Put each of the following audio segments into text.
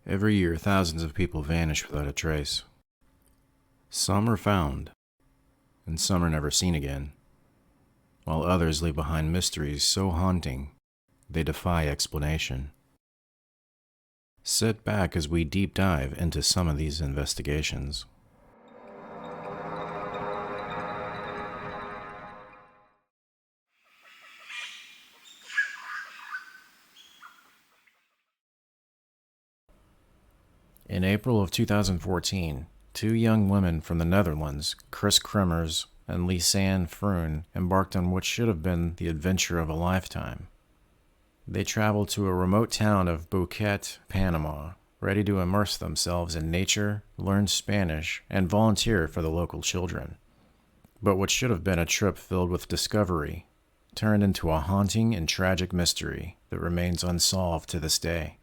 Every year, thousands of people vanish without a trace. Some are found, and some are never seen again, while others leave behind mysteries so haunting they defy explanation. Sit back as we deep dive into some of these investigations. In April of 2014, two young women from the Netherlands, Chris Kremmers and Lisanne Froon, embarked on what should have been the adventure of a lifetime. They traveled to a remote town of Boquete, Panama, ready to immerse themselves in nature, learn Spanish, and volunteer for the local children. But what should have been a trip filled with discovery turned into a haunting and tragic mystery that remains unsolved to this day.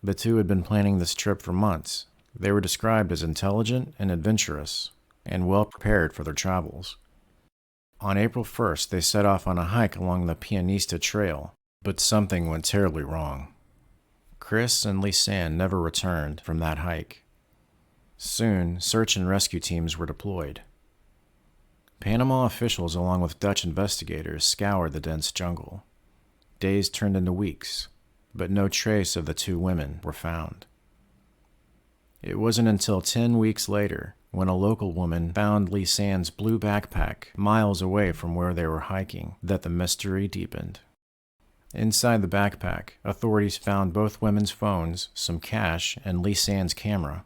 The two had been planning this trip for months. They were described as intelligent and adventurous, and well prepared for their travels. On April 1st, they set off on a hike along the Pianista Trail, but something went terribly wrong. Chris and Lisanne never returned from that hike. Soon, search and rescue teams were deployed. Panama officials, along with Dutch investigators, scoured the dense jungle. Days turned into weeks, but no trace of the two women were found. It wasn't until 10 weeks later, when a local woman found Lisanne's blue backpack miles away from where they were hiking, that the mystery deepened. Inside the backpack, authorities found both women's phones, some cash, and Lisanne's camera.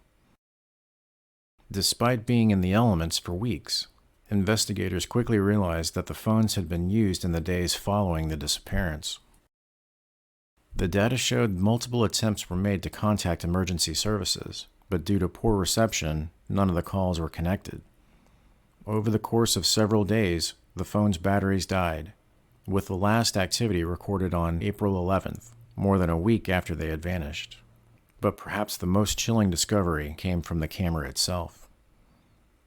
Despite being in the elements for weeks, investigators quickly realized that the phones had been used in the days following the disappearance. The data showed multiple attempts were made to contact emergency services, but due to poor reception, none of the calls were connected. Over the course of several days, the phone's batteries died, with the last activity recorded on April 11th, more than a week after they had vanished. But perhaps the most chilling discovery came from the camera itself.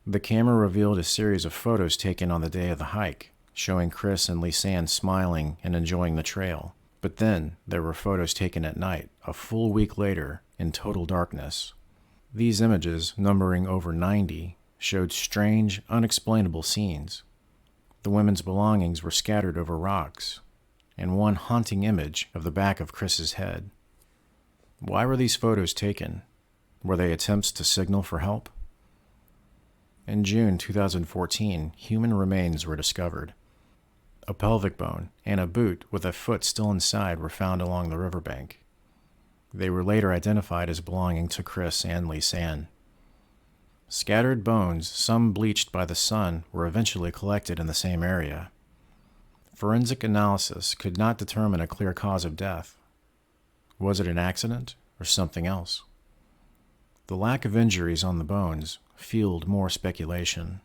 The camera revealed a series of photos taken on the day of the hike, showing Chris and Lisanne smiling and enjoying the trail. But then, there were photos taken at night, a full week later, in total darkness. These images, numbering over 90, showed strange, unexplainable scenes. The women's belongings were scattered over rocks, and one haunting image of the back of Chris's head. Why were these photos taken? Were they attempts to signal for help? In June 2014, human remains were discovered. A pelvic bone and a boot with a foot still inside were found along the riverbank. They were later identified as belonging to Chris and Lisanne. Scattered bones, some bleached by the sun, were eventually collected in the same area. Forensic analysis could not determine a clear cause of death. Was it an accident or something else? The lack of injuries on the bones fueled more speculation.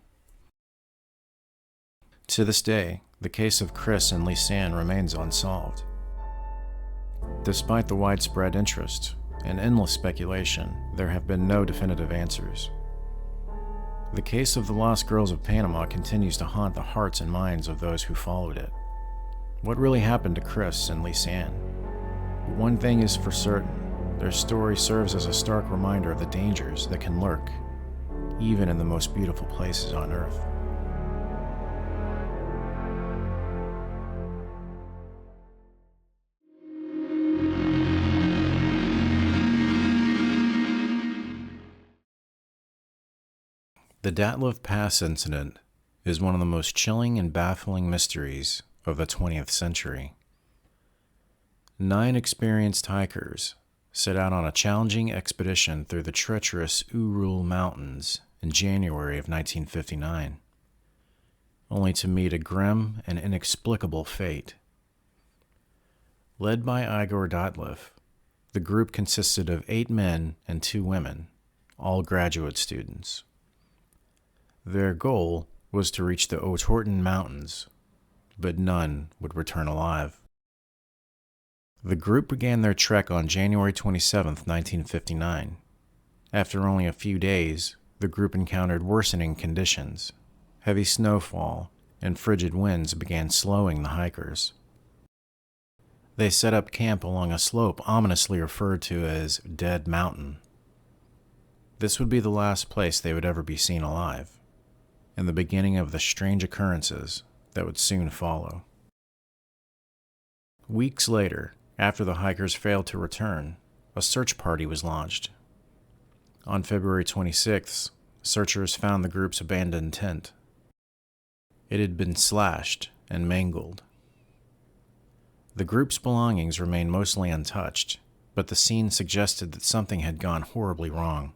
To this day, the case of Chris and Lisanne remains unsolved. Despite the widespread interest and endless speculation, there have been no definitive answers. The case of the lost girls of Panama continues to haunt the hearts and minds of those who followed it. What really happened to Chris and Lisanne? One thing is for certain, their story serves as a stark reminder of the dangers that can lurk, even in the most beautiful places on Earth. The Dyatlov Pass incident is one of the most chilling and baffling mysteries of the 20th century. 9 experienced hikers set out on a challenging expedition through the treacherous Ural Mountains in January of 1959, only to meet a grim and inexplicable fate. Led by Igor Dyatlov, the group consisted of 8 men and 2 women, all graduate students. Their goal was to reach the Otorten Mountains, but none would return alive. The group began their trek on January 27, 1959. After only a few days, the group encountered worsening conditions. Heavy snowfall and frigid winds began slowing the hikers. They set up camp along a slope ominously referred to as Dead Mountain. This would be the last place they would ever be seen alive, and the beginning of the strange occurrences that would soon follow. Weeks later, after the hikers failed to return, a search party was launched. On February 26th, searchers found the group's abandoned tent. It had been slashed and mangled. The group's belongings remained mostly untouched, but the scene suggested that something had gone horribly wrong.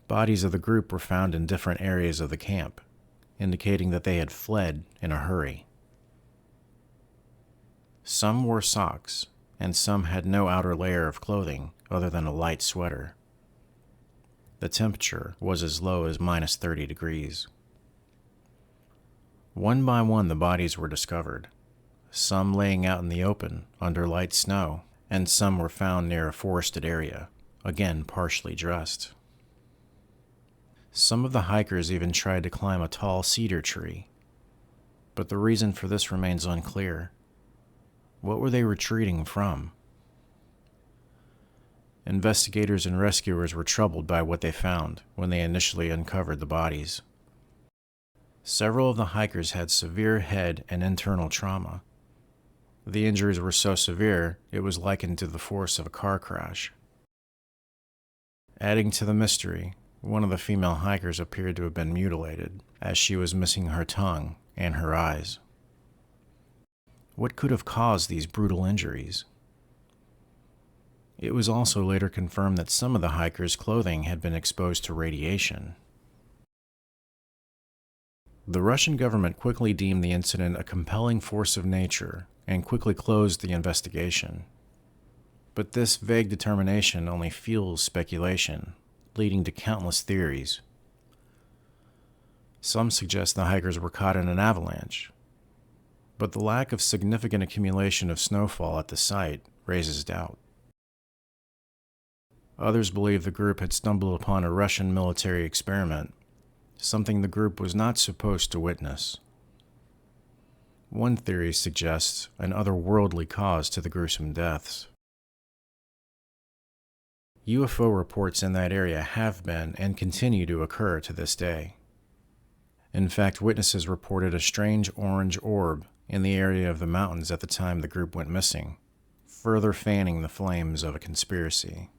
Bodies of the group were found in different areas of the camp, indicating that they had fled in a hurry. Some wore socks, and some had no outer layer of clothing other than a light sweater. The temperature was as low as minus 30 degrees. One by one, the bodies were discovered, some laying out in the open under light snow, and some were found near a forested area, again partially dressed. Some of the hikers even tried to climb a tall cedar tree, but the reason for this remains unclear. What were they retreating from? Investigators and rescuers were troubled by what they found when they initially uncovered the bodies. Several of the hikers had severe head and internal trauma. The injuries were so severe, it was likened to the force of a car crash. Adding to the mystery, one of the female hikers appeared to have been mutilated, as she was missing her tongue and her eyes. What could have caused these brutal injuries? It was also later confirmed that some of the hikers' clothing had been exposed to radiation. The Russian government quickly deemed the incident a compelling force of nature and quickly closed the investigation. But this vague determination only fuels speculation, leading to countless theories. Some suggest the hikers were caught in an avalanche, but the lack of significant accumulation of snowfall at the site raises doubt. Others believe the group had stumbled upon a Russian military experiment, something the group was not supposed to witness. One theory suggests an otherworldly cause to the gruesome deaths. UFO reports in that area have been and continue to occur to this day. In fact, witnesses reported a strange orange orb in the area of the mountains at the time the group went missing, further fanning the flames of a conspiracy.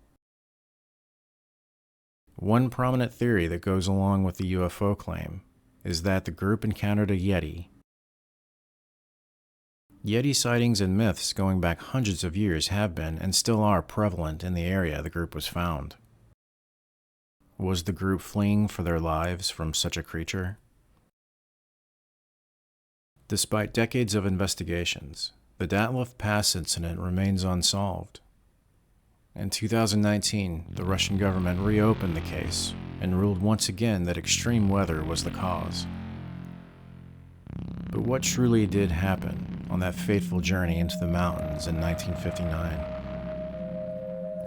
One prominent theory that goes along with the UFO claim is that the group encountered a Yeti. Yeti sightings and myths going back hundreds of years have been and still are prevalent in the area the group was found. Was the group fleeing for their lives from such a creature? Despite decades of investigations, the Dyatlov Pass incident remains unsolved. In 2019, the Russian government reopened the case and ruled once again that extreme weather was the cause. But what truly did happen on that fateful journey into the mountains in 1959?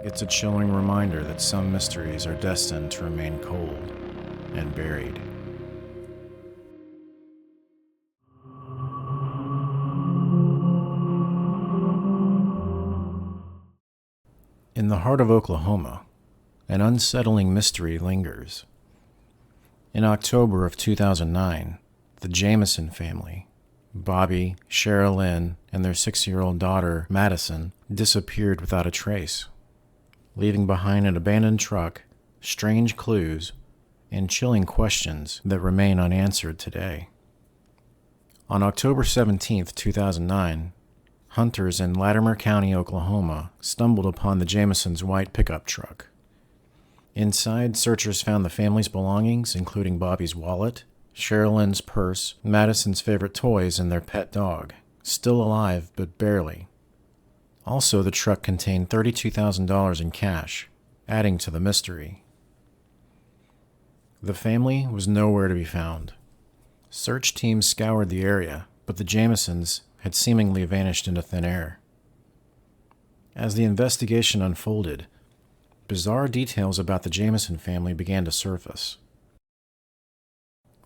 It's a chilling reminder that some mysteries are destined to remain cold and buried. In the heart of Oklahoma, an unsettling mystery lingers. In October of 2009, the Jamison family, Bobby, Cheryl Lynn, and their 6-year-old daughter, Madison, disappeared without a trace, leaving behind an abandoned truck, strange clues, and chilling questions that remain unanswered today. On October 17, 2009, hunters in Latimer County, Oklahoma, stumbled upon the Jamisons' white pickup truck. Inside, searchers found the family's belongings, including Bobby's wallet, Sherilyn's purse, Madison's favorite toys, and their pet dog, still alive but barely. Also, the truck contained $32,000 in cash, adding to the mystery. The family was nowhere to be found. Search teams scoured the area, but the Jamisons had seemingly vanished into thin air. As the investigation unfolded, bizarre details about the Jameson family began to surface.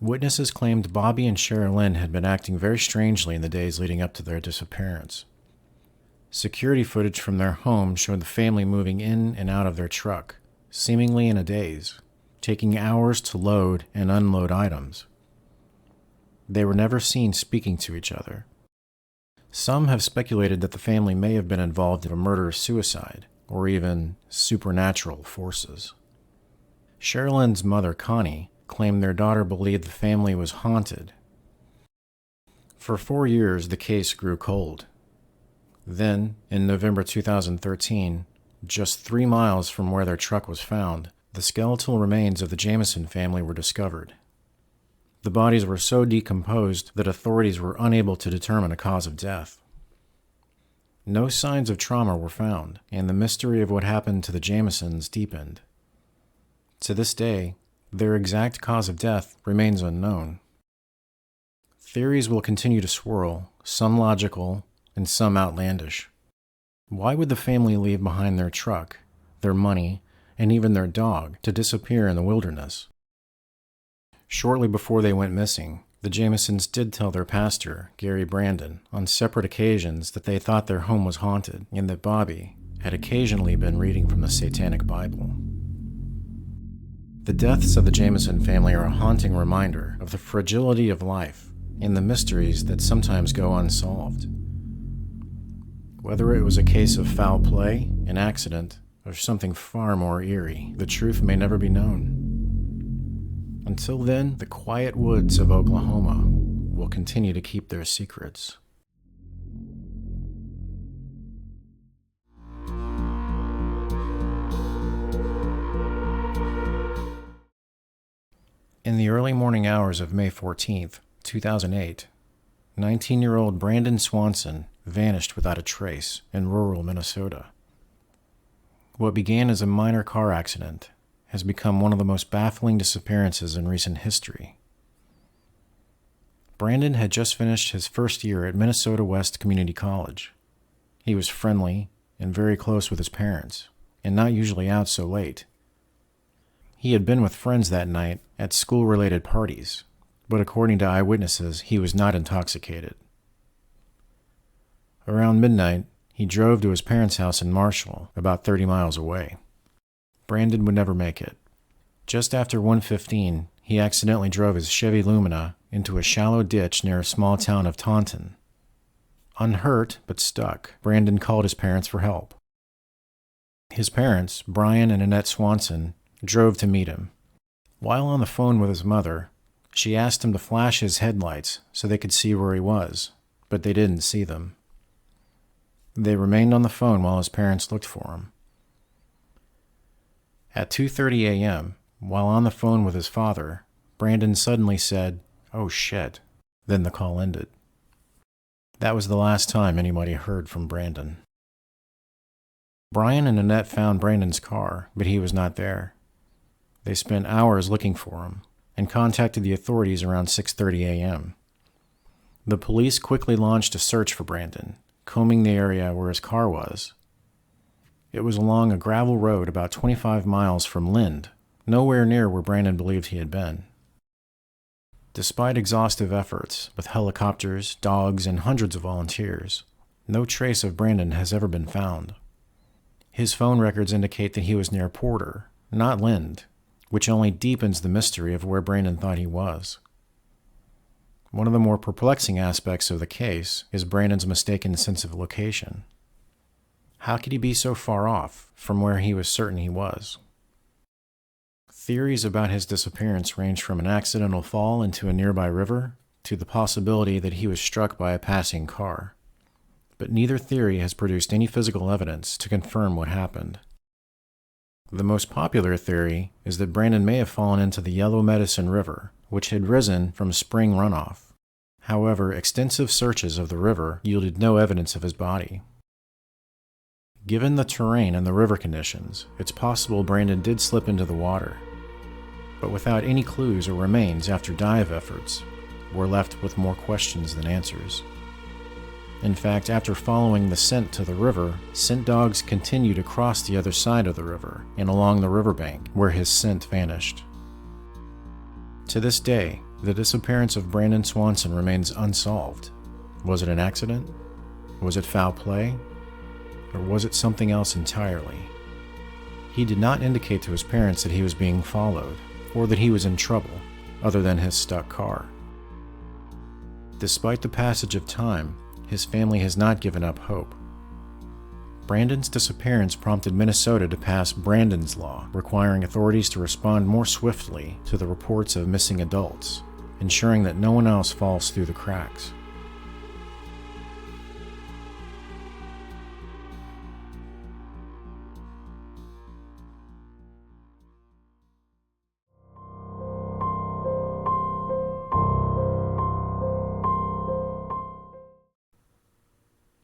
Witnesses claimed Bobby and Sherilyn had been acting very strangely in the days leading up to their disappearance. Security footage from their home showed the family moving in and out of their truck, seemingly in a daze, taking hours to load and unload items. They were never seen speaking to each other. Some have speculated that the family may have been involved in a murder-suicide, or even supernatural forces. Sherilyn's mother, Connie, claimed their daughter believed the family was haunted. For 4 years, the case grew cold. Then, in November 2013, just 3 miles from where their truck was found, the skeletal remains of the Jameson family were discovered. The bodies were so decomposed that authorities were unable to determine a cause of death. No signs of trauma were found, and the mystery of what happened to the Jamisons deepened. To this day, their exact cause of death remains unknown. Theories will continue to swirl, some logical and some outlandish. Why would the family leave behind their truck, their money, and even their dog to disappear in the wilderness? Shortly before they went missing, the Jamisons did tell their pastor, Gary Brandon, on separate occasions that they thought their home was haunted and that Bobby had occasionally been reading from the Satanic Bible. The deaths of the Jameson family are a haunting reminder of the fragility of life and the mysteries that sometimes go unsolved. Whether it was a case of foul play, an accident, or something far more eerie, the truth may never be known. Until then, the quiet woods of Oklahoma will continue to keep their secrets. In the early morning hours of May 14th, 2008, 19-year-old Brandon Swanson vanished without a trace in rural Minnesota. What began as a minor car accident has become one of the most baffling disappearances in recent history. Brandon had just finished his first year at Minnesota West Community College. He was friendly and very close with his parents, and not usually out so late. He had been with friends that night at school-related parties, but according to eyewitnesses, he was not intoxicated. Around midnight, he drove to his parents' house in Marshall, about 30 miles away. Brandon would never make it. Just after 1:15, he accidentally drove his Chevy Lumina into a shallow ditch near a small town of Taunton. Unhurt, but stuck, Brandon called his parents for help. His parents, Brian and Annette Swanson, drove to meet him. While on the phone with his mother, she asked him to flash his headlights so they could see where he was, but they didn't see them. They remained on the phone while his parents looked for him. At 2:30 a.m., while on the phone with his father, Brandon suddenly said, "Oh shit," then the call ended. That was the last time anybody heard from Brandon. Brian and Annette found Brandon's car, but he was not there. They spent hours looking for him and contacted the authorities around 6:30 a.m. The police quickly launched a search for Brandon, combing the area where his car was. It was along a gravel road about 25 miles from Lind, nowhere near where Brandon believed he had been. Despite exhaustive efforts with helicopters, dogs, and hundreds of volunteers, no trace of Brandon has ever been found. His phone records indicate that he was near Porter, not Lind, which only deepens the mystery of where Brandon thought he was. One of the more perplexing aspects of the case is Brandon's mistaken sense of location. How could he be so far off from where he was certain he was? Theories about his disappearance range from an accidental fall into a nearby river to the possibility that he was struck by a passing car. But neither theory has produced any physical evidence to confirm what happened. The most popular theory is that Brandon may have fallen into the Yellow Medicine River, which had risen from spring runoff. However, extensive searches of the river yielded no evidence of his body. Given the terrain and the river conditions, it's possible Brandon did slip into the water. But without any clues or remains after dive efforts, we're left with more questions than answers. In fact, after following the scent to the river, scent dogs continued to cross the other side of the river and along the riverbank where his scent vanished. To this day, The disappearance of Brandon Swanson remains unsolved. Was it an accident? Was it foul play? Or was it something else entirely? He did not indicate to his parents that he was being followed, or that he was in trouble, other than his stuck car. Despite the passage of time, his family has not given up hope. Brandon's disappearance prompted Minnesota to pass Brandon's Law, requiring authorities to respond more swiftly to the reports of missing adults, ensuring that no one else falls through the cracks.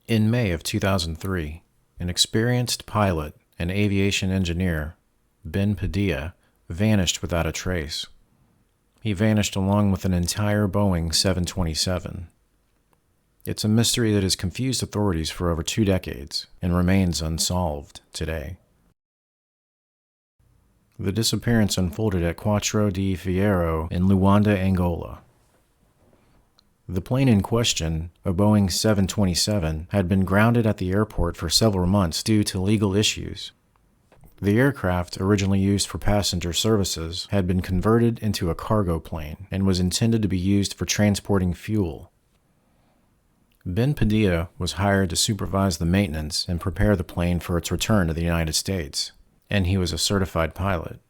In May of 2003, an experienced pilot and aviation engineer, Ben Padilla, vanished without a trace. He vanished along with an entire Boeing 727. It's a mystery that has confused authorities for over 2 decades and remains unsolved today. The disappearance unfolded at Quatro de Fierro in Luanda, Angola. The plane in question, a Boeing 727, had been grounded at the airport for several months due to legal issues. The aircraft, originally used for passenger services, had been converted into a cargo plane and was intended to be used for transporting fuel. Ben Padilla was hired to supervise the maintenance and prepare the plane for its return to the United States, and he was a certified pilot.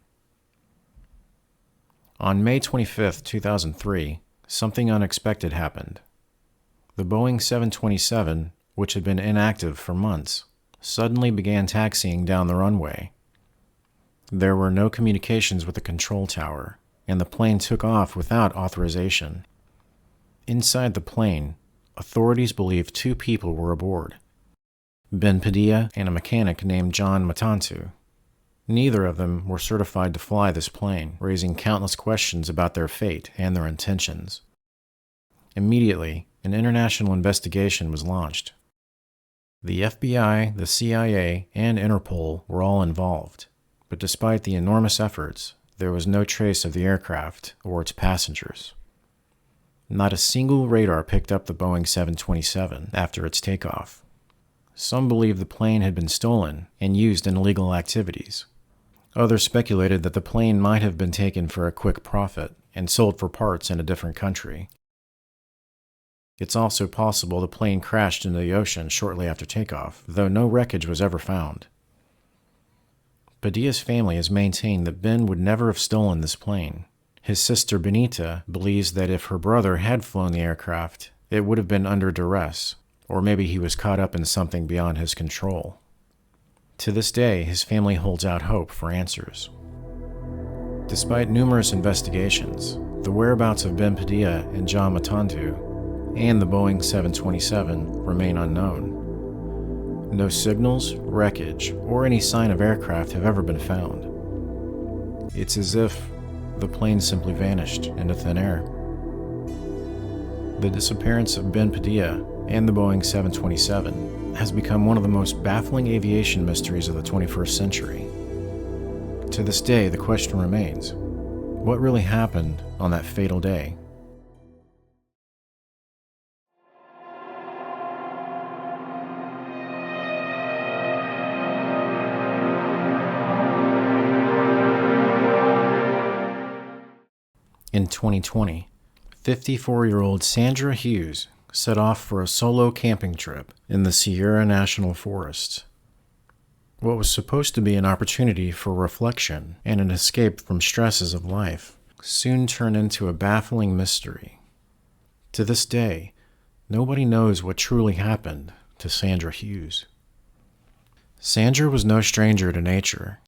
On May 25, 2003, something unexpected happened. The Boeing 727, which had been inactive for months, suddenly began taxiing down the runway. There were no communications with the control tower, and the plane took off without authorization. Inside the plane, authorities believe 2 people were aboard, Ben Padilla and a mechanic named John Matantu. Neither of them were certified to fly this plane, raising countless questions about their fate and their intentions. Immediately, an international investigation was launched. The FBI, the CIA, and Interpol were all involved, but despite the enormous efforts, there was no trace of the aircraft or its passengers. Not a single radar picked up the Boeing 727 after its takeoff. Some believe the plane had been stolen and used in illegal activities. Others speculated that the plane might have been taken for a quick profit and sold for parts in a different country. It's also possible the plane crashed into the ocean shortly after takeoff, though no wreckage was ever found. Padilla's family has maintained that Ben would never have stolen this plane. His sister Benita believes that if her brother had flown the aircraft, it would have been under duress, or maybe he was caught up in something beyond his control. To this day, his family holds out hope for answers. Despite numerous investigations, the whereabouts of Ben Padilla and John Matantu and the Boeing 727 remain unknown. No signals, wreckage, or any sign of aircraft have ever been found. It's as if the plane simply vanished into thin air. The disappearance of Ben Padilla and the Boeing 727 has become one of the most baffling aviation mysteries of the 21st century. To this day, the question remains, what really happened on that fatal day? In 2020, 54-year-old Sandra Hughes set off for a solo camping trip in the Sierra National Forest. What was supposed to be an opportunity for reflection and an escape from stresses of life soon turned into a baffling mystery. To this day, nobody knows what truly happened to Sandra Hughes. Sandra was no stranger to nature.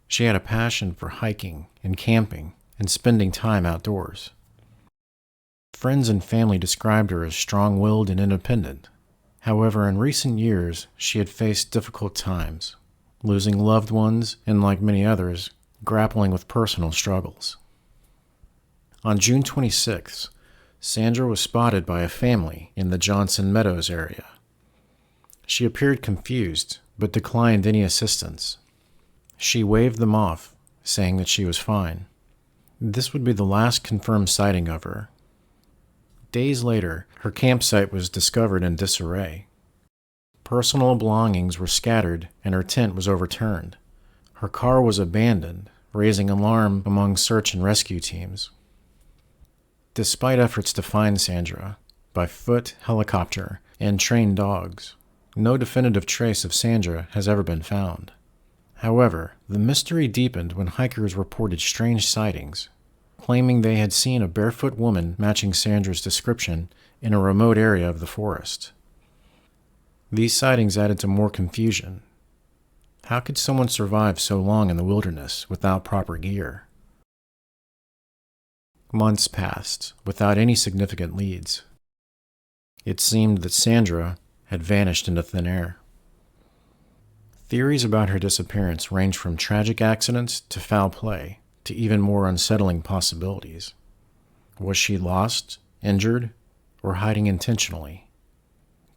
She had a passion for hiking and camping and spending time outdoors. Friends and family described her as strong-willed and independent. However, in recent years, she had faced difficult times, losing loved ones and, like many others, grappling with personal struggles. On June 26th, Sandra was spotted by a family in the Johnson Meadows area. She appeared confused, but declined any assistance. She waved them off, saying that she was fine. This would be the last confirmed sighting of her. Days later, her campsite was discovered in disarray. Personal belongings were scattered and her tent was overturned. Her car was abandoned, raising alarm among search and rescue teams. Despite efforts to find Sandra, by foot, helicopter, and trained dogs, no definitive trace of Sandra has ever been found. However, the mystery deepened when hikers reported strange sightings, claiming they had seen a barefoot woman matching Sandra's description in a remote area of the forest. These sightings added to more confusion. How could someone survive so long in the wilderness without proper gear? Months passed without any significant leads. It seemed that Sandra had vanished into thin air. Theories about her disappearance ranged from tragic accidents to foul play to even more unsettling possibilities. Was she lost, injured, or hiding intentionally?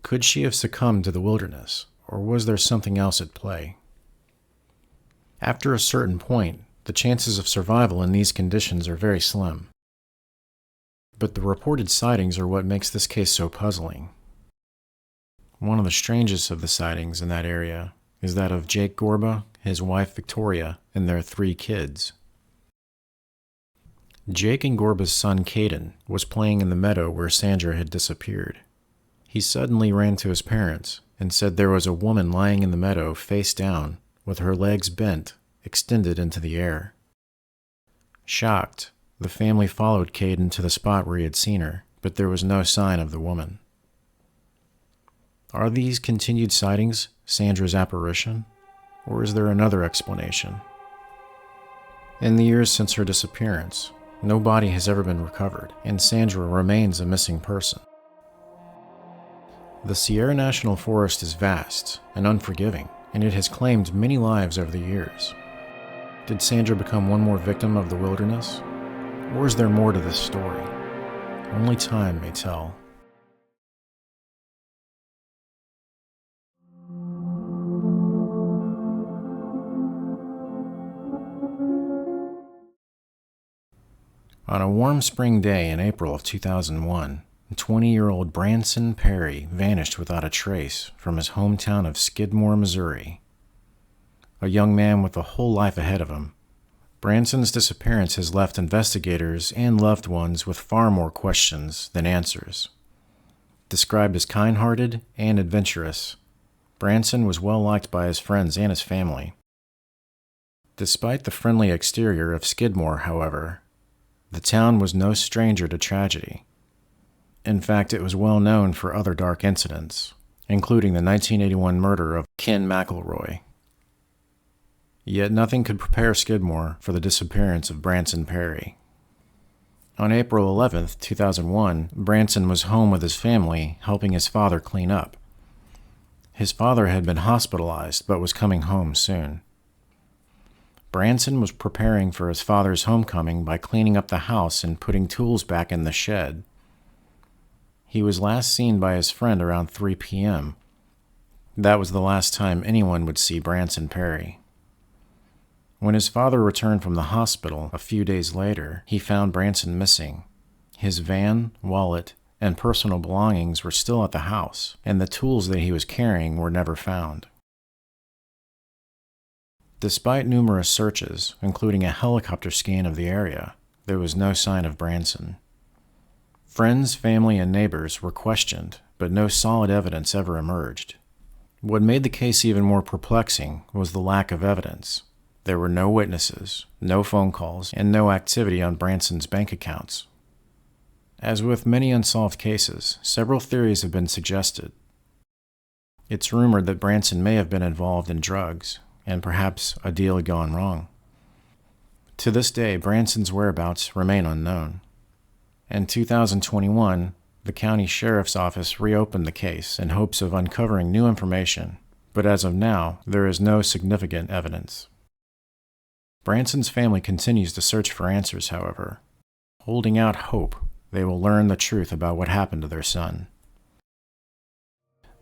Could she have succumbed to the wilderness, or was there something else at play? After a certain point, the chances of survival in these conditions are very slim. But the reported sightings are what makes this case so puzzling. One of the strangest of the sightings in that area is that of Jake Gorba, his wife Victoria, and their 3 kids. Jake and Gorba's son Caden was playing in the meadow where Sandra had disappeared. He suddenly ran to his parents and said there was a woman lying in the meadow face down, with her legs bent, extended into the air. Shocked, the family followed Caden to the spot where he had seen her, but there was no sign of the woman. Are these continued sightings Sandra's apparition, or is there another explanation? In the years since her disappearance, no body has ever been recovered, and Sandra remains a missing person. The Sierra National Forest is vast and unforgiving, and it has claimed many lives over the years. Did Sandra become one more victim of the wilderness? Or is there more to this story? Only time may tell. On a warm spring day in April of 2001, 20-year-old Branson Perry vanished without a trace from his hometown of Skidmore, Missouri. A young man with a whole life ahead of him, Branson's disappearance has left investigators and loved ones with far more questions than answers. Described as kind-hearted and adventurous, Branson was well liked by his friends and his family. Despite the friendly exterior of Skidmore, however, the town was no stranger to tragedy. In fact, it was well known for other dark incidents, including the 1981 murder of Ken McElroy. Yet nothing could prepare Skidmore for the disappearance of Branson Perry. On April 11, 2001, Branson was home with his family, helping his father clean up. His father had been hospitalized, but was coming home soon. Branson was preparing for his father's homecoming by cleaning up the house and putting tools back in the shed. He was last seen by his friend around 3 p.m. That was the last time anyone would see Branson Perry. When his father returned from the hospital a few days later, he found Branson missing. His van, wallet, and personal belongings were still at the house, and the tools that he was carrying were never found. Despite numerous searches, including a helicopter scan of the area, there was no sign of Branson. Friends, family, and neighbors were questioned, but no solid evidence ever emerged. What made the case even more perplexing was the lack of evidence. There were no witnesses, no phone calls, and no activity on Branson's bank accounts. As with many unsolved cases, several theories have been suggested. It's rumored that Branson may have been involved in drugs, and perhaps a deal had gone wrong. To this day, Branson's whereabouts remain unknown. In 2021, the county sheriff's office reopened the case in hopes of uncovering new information, but as of now, there is no significant evidence. Branson's family continues to search for answers, however, holding out hope they will learn the truth about what happened to their son.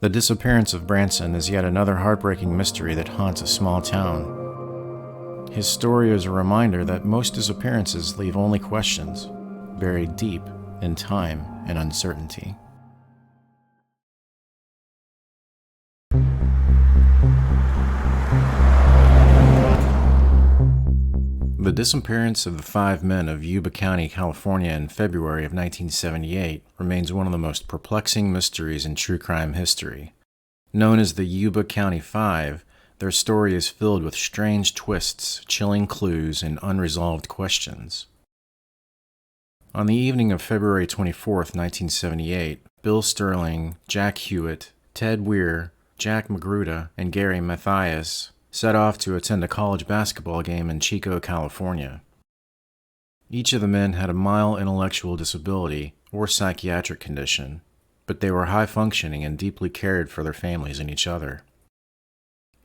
The disappearance of Branson is yet another heartbreaking mystery that haunts a small town. His story is a reminder that most disappearances leave only questions, buried deep in time and uncertainty. The disappearance of the 5 men of Yuba County, California in February of 1978 remains one of the most perplexing mysteries in true crime history. Known as the Yuba County Five, their story is filled with strange twists, chilling clues, and unresolved questions. On the evening of February 24, 1978, Bill Sterling, Jack Hewitt, Ted Weir, Jack Magruder, and Gary Mathias set off to attend a college basketball game in Chico, California. Each of the men had a mild intellectual disability or psychiatric condition, but they were high-functioning and deeply cared for their families and each other.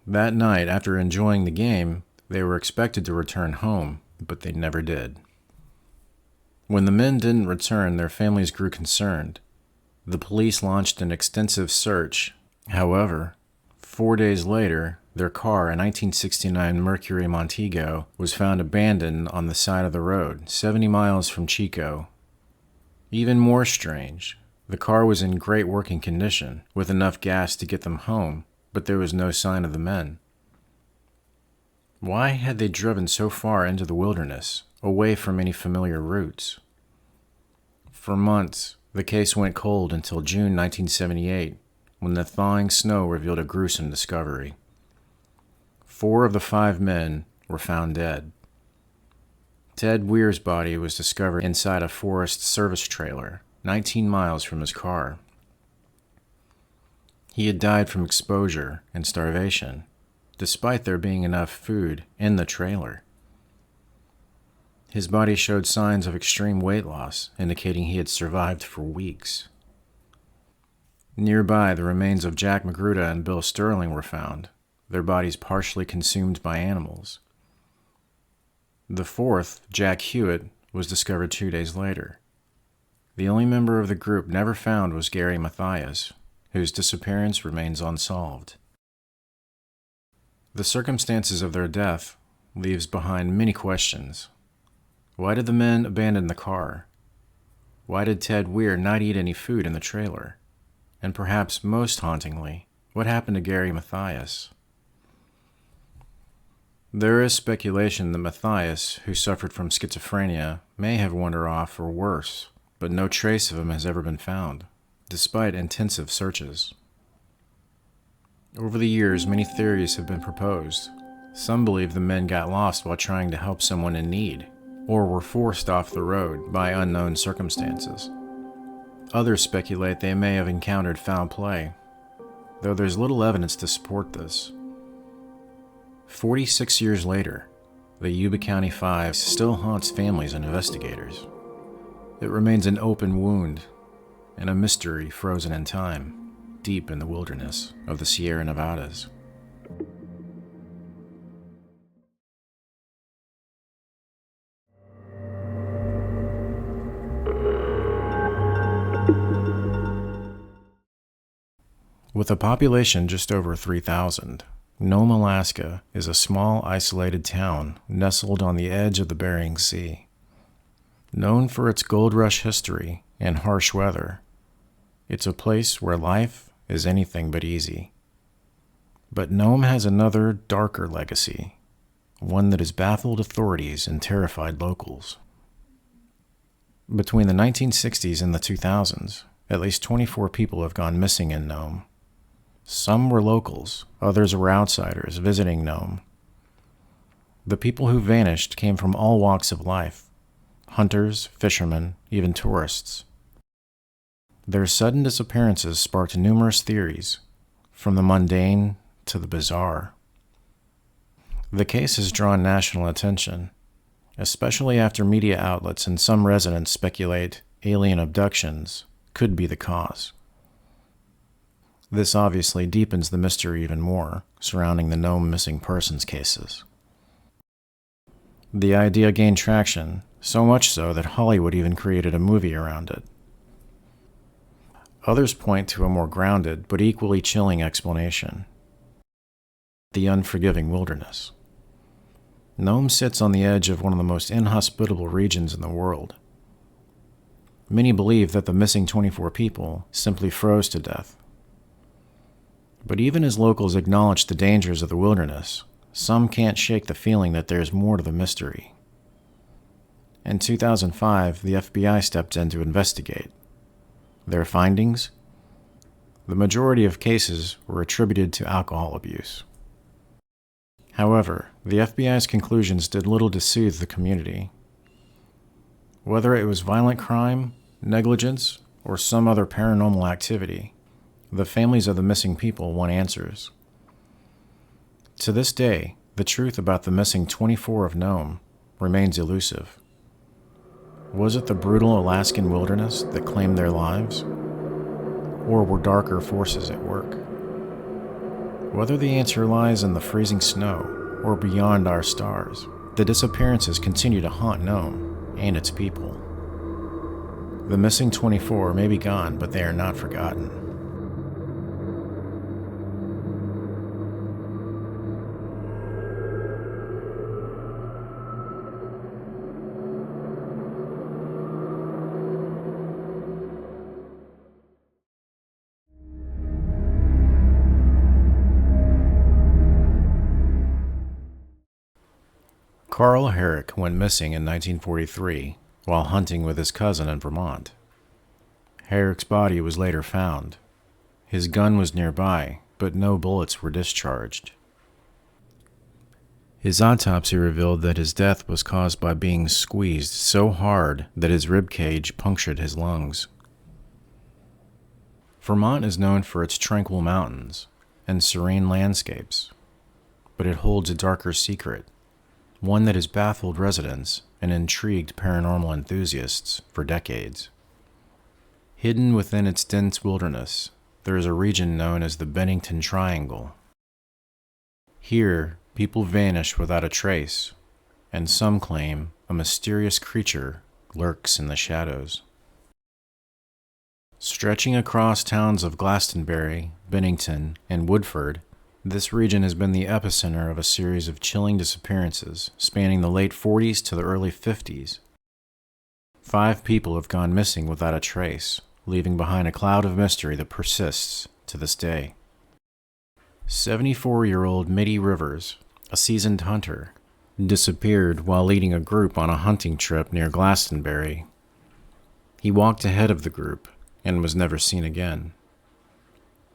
That night, after enjoying the game, they were expected to return home, but they never did. When the men didn't return, their families grew concerned. The police launched an extensive search. However, 4 days later, their car, a 1969 Mercury Montego, was found abandoned on the side of the road, 70 miles from Chico. Even more strange, the car was in great working condition, with enough gas to get them home, but there was no sign of the men. Why had they driven so far into the wilderness, away from any familiar routes? For months, the case went cold until June 1978, when the thawing snow revealed a gruesome discovery. 4 of the 5 men were found dead. Ted Weir's body was discovered inside a Forest Service trailer, 19 miles from his car. He had died from exposure and starvation, despite there being enough food in the trailer. His body showed signs of extreme weight loss, indicating he had survived for weeks. Nearby, the remains of Jack Magruder and Bill Sterling were found, their bodies partially consumed by animals. The 4th, Jack Hewitt, was discovered 2 days later. The only member of the group never found was Gary Mathias, whose disappearance remains unsolved. The circumstances of their death leaves behind many questions. Why did the men abandon the car? Why did Ted Weir not eat any food in the trailer? And perhaps most hauntingly, what happened to Gary Mathias? There is speculation that Mathias, who suffered from schizophrenia, may have wandered off or worse, but no trace of him has ever been found, despite intensive searches. Over the years, many theories have been proposed. Some believe the men got lost while trying to help someone in need, or were forced off the road by unknown circumstances. Others speculate they may have encountered foul play, though there's little evidence to support this. 46 years later, the Yuba County Five still haunts families and investigators. It remains an open wound and a mystery frozen in time, deep in the wilderness of the Sierra Nevadas. With a population just over 3,000, Nome, Alaska is a small, isolated town nestled on the edge of the Bering Sea. Known for its gold rush history and harsh weather, it's a place where life is anything but easy. But Nome has another, darker legacy, one that has baffled authorities and terrified locals. Between the 1960s and the 2000s, at least 24 people have gone missing in Nome. Some were locals, others were outsiders visiting Nome. The people who vanished came from all walks of life: hunters, fishermen, even tourists. Their sudden disappearances sparked numerous theories, from the mundane to the bizarre. The case has drawn national attention, especially after media outlets and some residents speculate alien abductions could be the cause. This obviously deepens the mystery even more surrounding the Nome missing persons cases. The idea gained traction, so much so that Hollywood even created a movie around it. Others point to a more grounded but equally chilling explanation: the unforgiving wilderness. Nome sits on the edge of one of the most inhospitable regions in the world. Many believe that the missing 24 people simply froze to death. But even as locals acknowledge the dangers of the wilderness, some can't shake the feeling that there's more to the mystery. In 2005, the FBI stepped in to investigate. Their findings? The majority of cases were attributed to alcohol abuse. However, the FBI's conclusions did little to soothe the community. Whether it was violent crime, negligence, or some other paranormal activity, the families of the missing people want answers. To this day, the truth about the missing 24 of Nome remains elusive. Was it the brutal Alaskan wilderness that claimed their lives? Or were darker forces at work? Whether the answer lies in the freezing snow or beyond our stars, the disappearances continue to haunt Nome and its people. The missing 24 may be gone, but they are not forgotten. Carl Herrick went missing in 1943 while hunting with his cousin in Vermont. Herrick's body was later found. His gun was nearby, but no bullets were discharged. His autopsy revealed that his death was caused by being squeezed so hard that his rib cage punctured his lungs. Vermont is known for its tranquil mountains and serene landscapes, but it holds a darker secret, one that has baffled residents and intrigued paranormal enthusiasts for decades. Hidden within its dense wilderness, there is a region known as the Bennington Triangle. Here, people vanish without a trace, and some claim a mysterious creature lurks in the shadows. Stretching across towns of Glastonbury, Bennington, and Woodford, this region has been the epicenter of a series of chilling disappearances spanning the late 40s to the early 50s. 5 people have gone missing without a trace, leaving behind a cloud of mystery that persists to this day. 74-year-old Mitty Rivers, a seasoned hunter, disappeared while leading a group on a hunting trip near Glastonbury. He walked ahead of the group and was never seen again.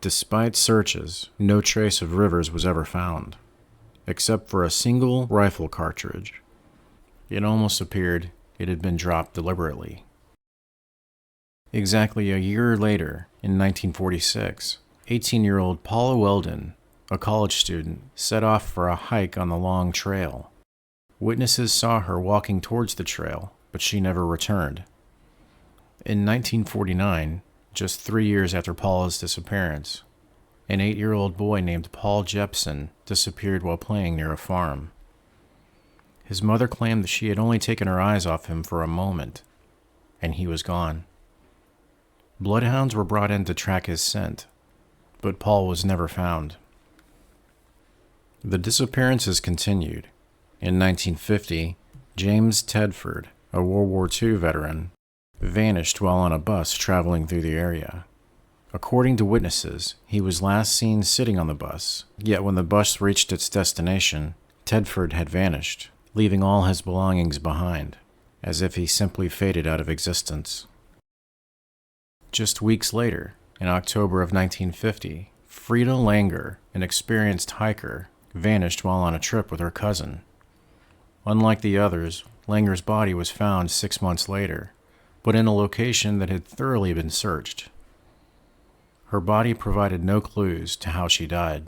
Despite searches, no trace of Rivers was ever found, except for a single rifle cartridge. It almost appeared it had been dropped deliberately. Exactly a year later, in 1946, 18-year-old Paula Weldon, a college student, set off for a hike on the long trail. Witnesses saw her walking towards the trail, but she never returned. In 1949, just 3 years after Paula's disappearance, an 8-year-old boy named Paul Jepson disappeared while playing near a farm. His mother claimed that she had only taken her eyes off him for a moment, and he was gone. Bloodhounds were brought in to track his scent, but Paul was never found. The disappearances continued. In 1950, James Tedford, a World War II veteran, vanished while on a bus traveling through the area. According to witnesses, he was last seen sitting on the bus, yet when the bus reached its destination, Tedford had vanished, leaving all his belongings behind, as if he simply faded out of existence. Just weeks later, in October of 1950, Frida Langer, an experienced hiker, vanished while on a trip with her cousin. Unlike the others, Langer's body was found 6 months later, but in a location that had thoroughly been searched. Her body provided no clues to how she died.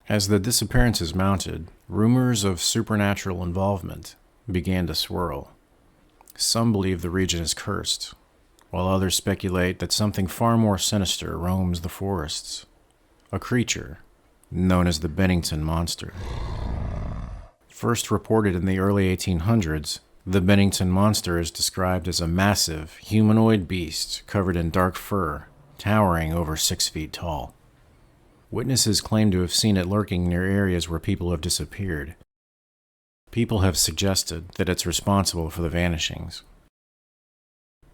As the disappearances mounted, rumors of supernatural involvement began to swirl. Some believe the region is cursed, while others speculate that something far more sinister roams the forests, a creature known as the Bennington Monster. First reported in the early 1800s, the Bennington Monster is described as a massive, humanoid beast covered in dark fur, towering over 6 feet tall. Witnesses claim to have seen it lurking near areas where people have disappeared, People have suggested that it's responsible for the vanishings.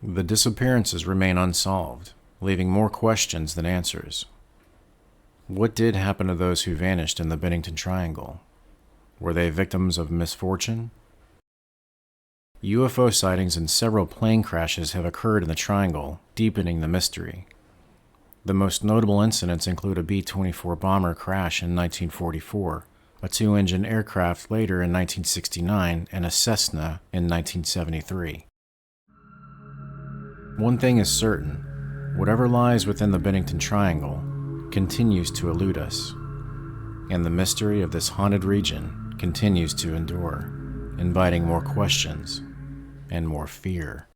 The disappearances remain unsolved, leaving more questions than answers. What did happen to those who vanished in the Bennington Triangle? Were they victims of misfortune? UFO sightings and several plane crashes have occurred in the Triangle, deepening the mystery. The most notable incidents include a B-24 bomber crash in 1944, a two-engine aircraft later in 1969, and a Cessna in 1973. One thing is certain, whatever lies within the Bennington Triangle continues to elude us, and the mystery of this haunted region continues to endure, inviting more questions and more fear.